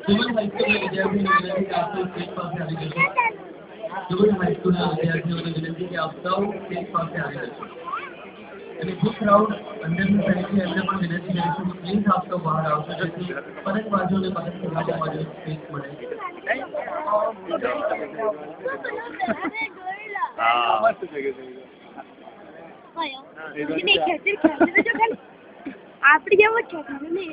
Civil High School વિદ્યાર્થી વિનંતી કે આપ સૌ સ્ટેજ પાસે આવી જશો. Civil High School વિદ્યાર્થીઓને વિનંતી કે આપ સૌ સ્ટેજ પાસે આવી જશો. અને જે ક્રાઉડ અંદરની સાઈડ છે એમને પણ વિનંતી કરીશું કે પ્લીઝ આપ સૌ બહાર આવશો જેથી પતંગબાજો અને પતંગ ચગાવવા સ્પેસ મળે. આપડી જેવો જ છે ને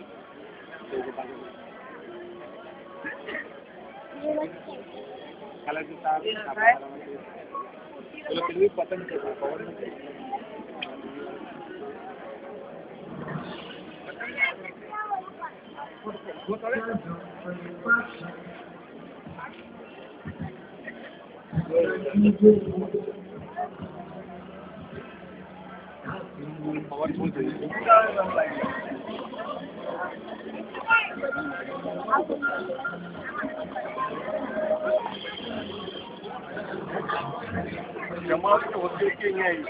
जमात होते कि नहीं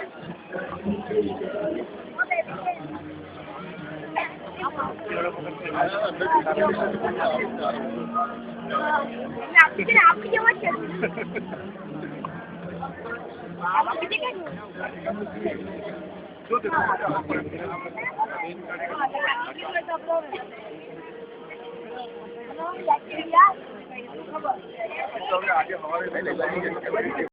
आगे हमारे